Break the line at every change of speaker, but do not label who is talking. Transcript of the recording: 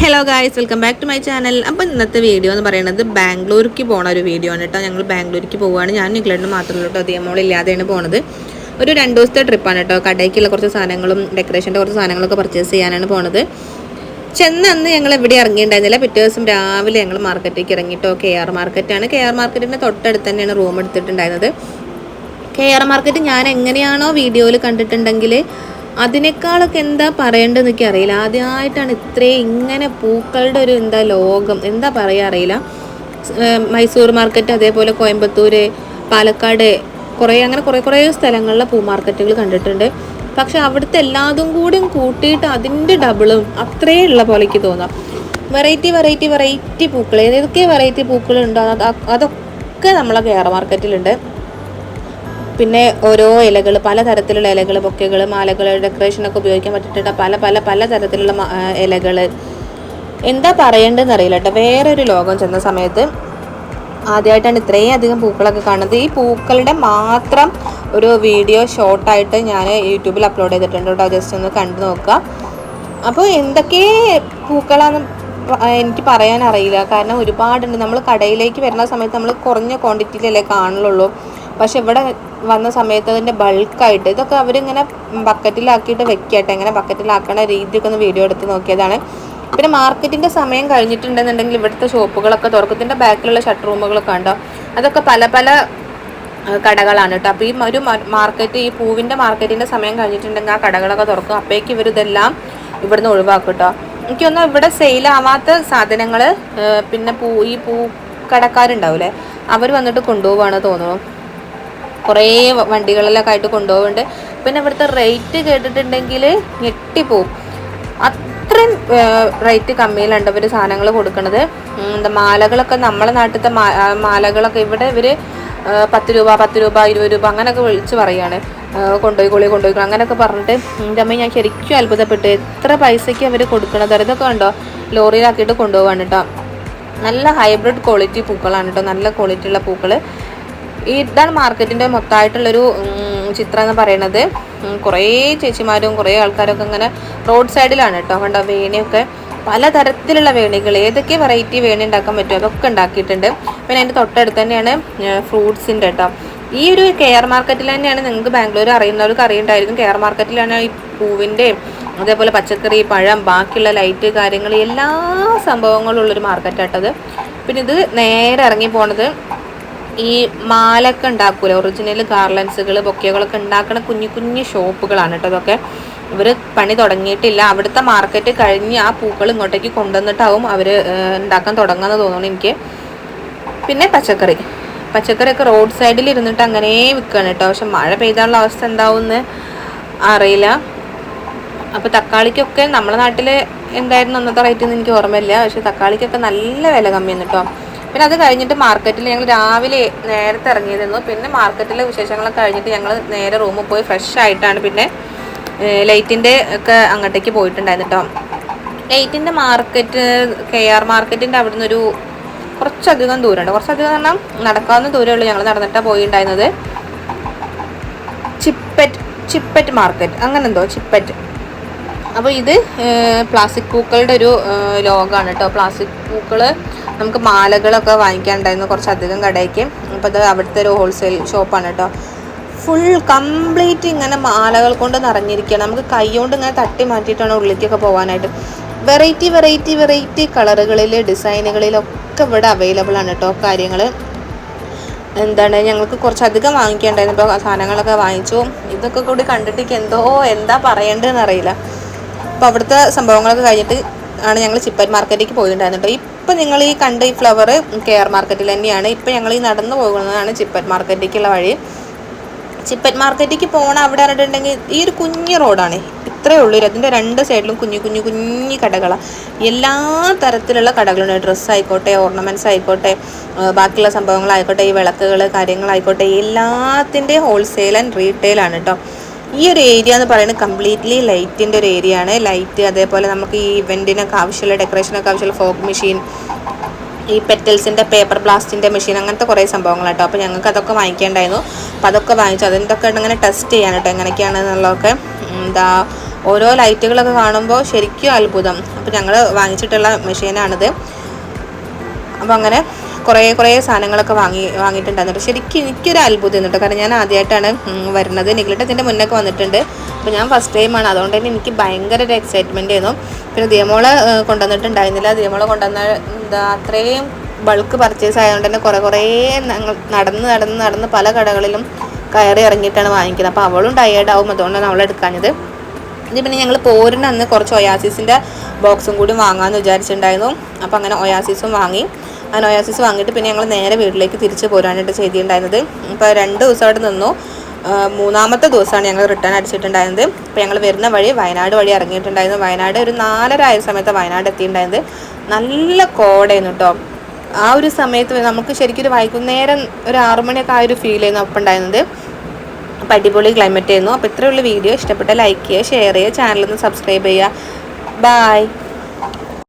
Hello guys, welcome back to my channel. അപ്പോൾ ഇന്നത്തെ video എന്ന് പറയുന്നത് ബാംഗ്ലൂർക്ക് പോണ ഒരു വീഡിയോ ആണ് കേട്ടോ. ഞങ്ങൾ ബാംഗ്ലൂർക്ക് പോവുകയാണ്. ഞാൻ നിങ്ങളോട് മാത്രമല്ല കേട്ടോ, ദിയമോളില്ലാതെയാണ് പോണത്. ഒരു 2 ദിവസത്തെ ട്രിപ്പാണ് കേട്ടോ. കടയ്ക്കുള്ള കുറച്ച് സാധനങ്ങളും ഡെക്കറേഷൻ്റെ കുറച്ച് സാധനങ്ങളൊക്കെ പർച്ചേസ് ചെയ്യാനാണ് പോണത്. ചെന്നന്ന് ഞങ്ങൾ എവിടെ ഇറങ്ങിയിട്ടുണ്ടായിരുന്നില്ല. പിറ്റേ ദിവസം രാവിലെ ഞങ്ങൾ മാർക്കറ്റിലേക്ക് ഇറങ്ങിയിട്ടോ. KR മാർക്കറ്റാണ്. KR മാർക്കറ്റിൻ്റെ തൊട്ടടുത്ത് തന്നെയാണ് റൂം എടുത്തിട്ടുണ്ടായിരുന്നത്. KR മാർക്കറ്റ് ഞാൻ എങ്ങനെയാണോ വീഡിയോയിൽ കണ്ടിട്ടുണ്ടെങ്കിൽ അതിനേക്കാളൊക്കെ എന്താ പറയേണ്ടതെന്ന് എനിക്ക് അറിയില്ല. ആദ്യമായിട്ടാണ് ഇങ്ങനെ പൂക്കളുടെ ഒരു ലോകം എന്താ പറയുക അറിയില്ല. മൈസൂർ മാർക്കറ്റ്, അതേപോലെ കോയമ്പത്തൂർ, പാലക്കാട്, കുറേ സ്ഥലങ്ങളിലെ പൂ മാർക്കറ്റുകൾ കണ്ടിട്ടുണ്ട്. പക്ഷെ അവിടുത്തെ എല്ലാതും കൂടിയും കൂട്ടിയിട്ട് അതിൻ്റെ ഡബിളും അത്രയേ ഉള്ള പോലെക്ക് തോന്നാം. വെറൈറ്റി പൂക്കൾ, ഏതൊക്കെ വെറൈറ്റി പൂക്കളുണ്ടോ അതൊക്കെ നമ്മളെ KR മാർക്കറ്റിലുണ്ട്. പിന്നെ ഓരോ ഇലകൾ, പലതരത്തിലുള്ള ഇലകൾ, ബൊക്കകൾ, മാലകൾ, ഡെക്കറേഷനൊക്കെ ഉപയോഗിക്കാൻ പറ്റിയിട്ടുണ്ട്. പല തരത്തിലുള്ള ഇലകൾ. എന്താ പറയേണ്ടതെന്ന് അറിയില്ല കേട്ടോ. വേറൊരു ലോകം ചെന്ന സമയത്ത് ആദ്യമായിട്ടാണ് ഇത്രയും അധികം പൂക്കളൊക്കെ കാണുന്നത്. ഈ പൂക്കളുടെ മാത്രം ഒരു വീഡിയോ ഷോർട്ടായിട്ട് ഞാൻ യൂട്യൂബിൽ അപ്ലോഡ് ചെയ്തിട്ടുണ്ട് കേട്ടോ. ജസ്റ്റ് ഒന്ന് കണ്ടു നോക്കുക. അപ്പോൾ എന്തൊക്കെ പൂക്കളാണെന്ന് എനിക്ക് പറയാൻ അറിയില്ല. കാരണം ഒരുപാടുണ്ട്. നമ്മൾ കടയിലേക്ക് വരുന്ന സമയത്ത് നമ്മൾ കുറഞ്ഞ ക്വാണ്ടിറ്റിയിലല്ലേ കാണുള്ളൂ. പക്ഷെ ഇവിടെ വന്ന സമയത്ത് അതിൻ്റെ ബൾക്കായിട്ട് ഇതൊക്കെ അവരിങ്ങനെ ബക്കറ്റിലാക്കിയിട്ട് വെക്കട്ടെ. എങ്ങനെ ബക്കറ്റിലാക്കണ രീതിയൊക്കെ ഒന്ന് വീഡിയോ എടുത്ത് നോക്കിയതാണ്. പിന്നെ മാർക്കറ്റിൻ്റെ സമയം കഴിഞ്ഞിട്ടുണ്ടെന്നുണ്ടെങ്കിൽ ഇവിടുത്തെ ഷോപ്പുകളൊക്കെ തുറക്കും. ഇതിൻ്റെ ബാക്കിലുള്ള ഷട്ടർ റൂമുകളൊക്കെ ഉണ്ടോ, അതൊക്കെ പല കടകളാണ് കേട്ടോ. അപ്പോൾ ഈ ഒരു മാർക്കറ്റ്, ഈ പൂവിൻ്റെ മാർക്കറ്റിൻ്റെ സമയം കഴിഞ്ഞിട്ടുണ്ടെങ്കിൽ ആ കടകളൊക്കെ തുറക്കും. അപ്പോഴേക്കും ഇവരിതെല്ലാം ഇവിടുന്ന് ഒഴിവാക്കും കേട്ടോ. എനിക്കൊന്നും ഇവിടെ സെയിലാവാത്ത സാധനങ്ങൾ പിന്നെ ഈ പൂക്കടക്കാരുണ്ടാവില്ലേ, അവർ വന്നിട്ട് കൊണ്ടുപോവാണ് തോന്നുന്നു. കുറേ വണ്ടികളിലൊക്കെ ആയിട്ട് കൊണ്ടുപോകുന്നുണ്ട്. പിന്നെ ഇവിടുത്തെ റേറ്റ് കേട്ടിട്ടുണ്ടെങ്കിൽ ഞെട്ടിപ്പോവും. അത്രയും റേറ്റ് കമ്മിയിലുണ്ട് ഇവർ സാധനങ്ങൾ കൊടുക്കുന്നത്. മാലകളൊക്കെ നമ്മളെ നാട്ടിലത്തെ മാലകളൊക്കെ ഇവിടെ ഇവർ 10 രൂപ 20 രൂപ അങ്ങനെയൊക്കെ വിളിച്ച് പറയുകയാണ്. കൊണ്ടുപോയിക്കോളി അങ്ങനെയൊക്കെ പറഞ്ഞിട്ട് എൻ്റെ അമ്മ ഞാൻ ശരിക്കും അത്ഭുതപ്പെട്ടു. എത്ര പൈസയ്ക്ക് അവർ കൊടുക്കണത്. ഇതൊക്കെ ഉണ്ടോ, ലോറിയിലാക്കിയിട്ട് കൊണ്ടുപോകാണ് കേട്ടോ. നല്ല ഹൈബ്രിഡ് ക്വാളിറ്റി പൂക്കളാണ് കേട്ടോ. നല്ല ക്വാളിറ്റിയുള്ള പൂക്കൾ. ഇതാണ് മാർക്കറ്റിൻ്റെ മൊത്തമായിട്ടുള്ളൊരു ചിത്രം എന്ന് പറയുന്നത്. കുറേ ചേച്ചിമാരും കുറേ ആൾക്കാരൊക്കെ ഇങ്ങനെ റോഡ് സൈഡിലാണ് കേട്ടോ. കണ്ടോ, വേണിയൊക്കെ പലതരത്തിലുള്ള വേണികൾ, ഏതൊക്കെ വെറൈറ്റി വേണി ഉണ്ടാക്കാൻ പറ്റുമോ അതൊക്കെ ഉണ്ടാക്കിയിട്ടുണ്ട്. പിന്നെ അതിൻ്റെ തൊട്ടടുത്ത് തന്നെയാണ് ഫ്രൂട്ട്സിൻ്റെ കേട്ടോ. ഈ ഒരു KR മാർക്കറ്റിൽ തന്നെയാണ്, നിങ്ങൾക്ക് ബാംഗ്ലൂർ അറിയുന്നവർക്ക് അറിയുണ്ടായിരിക്കും, KR മാർക്കറ്റിലാണ് ഈ പൂവിൻ്റെയും അതേപോലെ പച്ചക്കറി, പഴം, ബാക്കിയുള്ള ലൈറ്റ് കാര്യങ്ങൾ എല്ലാ സംഭവങ്ങളും ഉള്ളൊരു മാർക്കറ്റാട്ടത്. പിന്നെ ഇത് നേരെ ഇറങ്ങി പോണത് ഈ മാലൊക്കെ ഉണ്ടാക്കൂല, ഒറിജിനൽ ഗാർലൻസുകൾ, ബൊക്കകളൊക്കെ ഉണ്ടാക്കുന്ന കുഞ്ഞു ഷോപ്പുകളാണ് കേട്ടോ. അതൊക്കെ ഇവർ പണി തുടങ്ങിയിട്ടില്ല. അവിടുത്തെ മാർക്കറ്റ് കഴിഞ്ഞ് ആ പൂക്കൾ ഇങ്ങോട്ടേക്ക് കൊണ്ടുവന്നിട്ടാവും അവർ ഉണ്ടാക്കാൻ തുടങ്ങുന്നത് തോന്നുന്നു എനിക്ക്. പിന്നെ പച്ചക്കറിയൊക്കെ റോഡ് സൈഡിൽ ഇരുന്നിട്ട് അങ്ങനെ വിൽക്കുകയാണ് കേട്ടോ. പക്ഷെ മഴ പെയ്താനുള്ള അവസ്ഥ എന്താവുമെന്ന് അറിയില്ല. അപ്പോൾ തക്കാളിക്കൊക്കെ നമ്മളെ നാട്ടിൽ എന്തായിരുന്നു അന്നത്തെ റേറ്റ് എന്ന് എനിക്ക് ഓർമ്മയില്ല. പക്ഷെ തക്കാളിക്കൊക്കെ നല്ല വില കമ്മിയാണ് കേട്ടോ. പിന്നെ അത് കഴിഞ്ഞിട്ട് മാർക്കറ്റിൽ ഞങ്ങൾ രാവിലെ നേരത്തെ ഇറങ്ങിയിരുന്നു. പിന്നെ മാർക്കറ്റിലെ വിശേഷങ്ങളൊക്കെ കഴിഞ്ഞിട്ട് ഞങ്ങൾ നേരെ റൂമിൽ പോയി ഫ്രഷ് ആയിട്ടാണ് പിന്നെ ലൈറ്റിൻ്റെ ഒക്കെ അങ്ങോട്ടേക്ക് പോയിട്ടുണ്ടായിരുന്നു കേട്ടോ. ലൈറ്റിൻ്റെ മാർക്കറ്റ് KR മാർക്കറ്റിൻ്റെ അവിടെ നിന്നൊരു കുറച്ചധികം ദൂരമുണ്ട്. കുറച്ചധികം പറഞ്ഞാൽ നടക്കാവുന്ന ദൂരമുള്ളൂ. ഞങ്ങൾ നടന്നിട്ടാണ് പോയിട്ടുണ്ടായിരുന്നത്. ചിപ്പറ്റ് മാർക്കറ്റ് അങ്ങനെ എന്തോ, ചിപ്പറ്റ്. അപ്പോൾ ഇത് പ്ലാസ്റ്റിക് പൂക്കളുടെ ഒരു ലോകമാണ് കേട്ടോ. പ്ലാസ്റ്റിക് പൂക്കൾ നമുക്ക് മാലകളൊക്കെ വാങ്ങിക്കാനുണ്ടായിരുന്നു കുറച്ചധികം കടയ്ക്ക്. അപ്പോൾ അത് അവിടുത്തെ ഒരു ഹോൾസെയിൽ ഷോപ്പാണ് കേട്ടോ. ഫുൾ കംപ്ലീറ്റ് ഇങ്ങനെ മാലകൾ കൊണ്ട് നിറഞ്ഞിരിക്കുകയാണ്. നമുക്ക് കൈ കൊണ്ട് ഇങ്ങനെ തട്ടി മാറ്റിയിട്ടാണ് ഉള്ളിലേക്കൊക്കെ പോകാനായിട്ട്. വെറൈറ്റി കളറുകളിൽ, ഡിസൈനുകളിലൊക്കെ ഇവിടെ അവൈലബിൾ ആണ് കേട്ടോ കാര്യങ്ങൾ. ഞങ്ങൾക്ക് കുറച്ചധികം വാങ്ങിക്കേണ്ടായിരുന്നു. ഇപ്പോൾ സാധനങ്ങളൊക്കെ വാങ്ങിച്ചു. ഇതൊക്കെ കൂടി കണ്ടിട്ട് എന്താ പറയേണ്ടതെന്ന് അറിയില്ല. അപ്പോൾ അവിടുത്തെ സംഭവങ്ങളൊക്കെ കഴിഞ്ഞിട്ട് ആണ് ഞങ്ങൾ ചിപ്പറ്റ് മാർക്കറ്റിലേക്ക് പോയിട്ടുണ്ടായിരുന്നു കേട്ടോ. ഇപ്പം നിങ്ങൾ ഈ കണ്ട ഈ ഫ്ലവർ KR മാർക്കറ്റിൽ തന്നെയാണ്. ഇപ്പം ഞങ്ങൾ ഈ നടന്നു പോകുന്നതാണ് ചിപ്പറ്റ് മാർക്കറ്റിലേക്കുള്ള വഴി. ചിപ്പറ്റ് മാർക്കറ്റിലേക്ക് പോകണം അവിടെ പറഞ്ഞിട്ടുണ്ടെങ്കിൽ ഈ ഒരു കുഞ്ഞു റോഡാണ്, ഇത്രയേ ഉള്ളൂ. അതിൻ്റെ 2 സൈഡിലും കുഞ്ഞു കടകളാണ്. എല്ലാ തരത്തിലുള്ള കടകളുണ്ട്. ഡ്രസ്സ് ആയിക്കോട്ടെ, ഓർണമെൻറ്റ്സ് ആയിക്കോട്ടെ, ബാക്കിയുള്ള സംഭവങ്ങളായിക്കോട്ടെ, ഈ വിളക്കുകൾ കാര്യങ്ങളായിക്കോട്ടെ, എല്ലാത്തിൻ്റെയും ഹോൾസെയിൽ ആൻഡ് റീറ്റെയിലാണ് കേട്ടോ. ഈ ഒരു ഏരിയ എന്ന് പറയുന്നത് കംപ്ലീറ്റ്ലി ലൈറ്റിൻ്റെ ഒരു ഏരിയ ആണ്. ലൈറ്റ്, അതേപോലെ നമുക്ക് ഈ ഇവൻറ്റിനൊക്കെ ആവശ്യമുള്ള, ഡെക്കറേഷനൊക്കെ ആവശ്യമുള്ള ഫോഗ് മെഷീൻ, ഈ പെറ്റൽസിൻ്റെ പേപ്പർ ബ്ലാസ്റ്റിൻ്റെ മെഷീൻ, അങ്ങനത്തെ കുറേ സംഭവങ്ങളാട്ടോ. അപ്പോൾ ഞങ്ങൾക്ക് അതൊക്കെ വാങ്ങിക്കേണ്ടായിരുന്നു. അപ്പോൾ അതൊക്കെ വാങ്ങിച്ചു. അതിൻ്റെ ഒക്കെ ഇങ്ങനെ ടെസ്റ്റ് ചെയ്യാൻ കേട്ടോ എങ്ങനെയൊക്കെയാണെന്നുള്ളതൊക്കെ. ഓരോ ലൈറ്റുകളൊക്കെ കാണുമ്പോൾ ശരിക്കും അത്ഭുതം. അപ്പോൾ ഞങ്ങൾ വാങ്ങിച്ചിട്ടുള്ള മെഷീനാണിത്. അപ്പോൾ അങ്ങനെ കുറേ സാധനങ്ങളൊക്കെ വാങ്ങിയിട്ടുണ്ടായിരുന്നു. ശരിക്കും എനിക്കൊരു അത്ഭുതം കേട്ടോ. കാരണം ഞാൻ ആദ്യമായിട്ടാണ് വരുന്നത്. നിഖിലേട്ടൻ ഇതിൻ്റെ മുന്നൊക്കെ വന്നിട്ടുണ്ട്. അപ്പോൾ ഞാൻ ഫസ്റ്റ് ടൈമാണ്. അതുകൊണ്ട് തന്നെ എനിക്ക് ഭയങ്കര ഒരു എക്സൈറ്റ്മെൻ്റ് ആയിരുന്നു. പിന്നെ ദിയമോളെ കൊണ്ടുവന്നിട്ടുണ്ടായിരുന്നില്ല. ദിയമോളെ കൊണ്ടുവന്ന അത്രയും ബൾക്ക് പർച്ചേസ് ആയതുകൊണ്ട് തന്നെ കുറേ നടന്ന് പല കടകളിലും കയറി ഇറങ്ങിയിട്ടാണ് വാങ്ങിക്കുന്നത്. അപ്പോൾ അവളും ടയേർഡാവും. അതുകൊണ്ടാണ് അവളെടുക്കാഞ്ഞത്. ഇത് പിന്നെ ഞങ്ങൾ പോരുന്ന അന്ന് കുറച്ച് ഒയാസിസിൻ്റെ ബോക്സും കൂടി വാങ്ങാമെന്ന് വിചാരിച്ചിട്ടുണ്ടായിരുന്നു. അപ്പോൾ അങ്ങനെ ഒയാസിസും വാങ്ങി. അങ്ങനെ ഒയാസിസ് വാങ്ങിയിട്ട് പിന്നെ ഞങ്ങൾ നേരെ വീട്ടിലേക്ക് തിരിച്ച് പോരാനായിട്ട് ചെയ്തിട്ടുണ്ടായിരുന്നത്. ഇപ്പോൾ 2 ദിവസം അവിടെ നിന്നു. 3ാമത്തെ ദിവസമാണ് ഞങ്ങൾ റിട്ടേൺ അടിച്ചിട്ടുണ്ടായിരുന്നത്. അപ്പോൾ ഞങ്ങൾ വരുന്ന വഴി വയനാട് വഴി ഇറങ്ങിയിട്ടുണ്ടായിരുന്നു. വയനാട് ഒരു 4:30 ആയ സമയത്ത് വയനാട് എത്തിയിട്ടുണ്ടായിരുന്നത്. നല്ല കോടയായിരുന്നു കേട്ടോ. ആ ഒരു സമയത്ത് നമുക്ക് ശരിക്കും ഒരു വൈകുന്നേരം ഒരു 6 മണിയൊക്കെ ആ ഒരു ഫീൽ ചെയ്യുന്നു ഒപ്പം ഉണ്ടായിരുന്നത്. അപ്പോൾ അടിപൊളി ക്ലൈമറ്റ് ആയിരുന്നു. അപ്പോൾ ഇത്രയുള്ള വീഡിയോ ഇഷ്ടപ്പെട്ട ലൈക്ക് ചെയ്യുക, ഷെയർ ചെയ്യുക, ചാനലൊന്ന് സബ്സ്ക്രൈബ് ചെയ്യുക. ബൈ.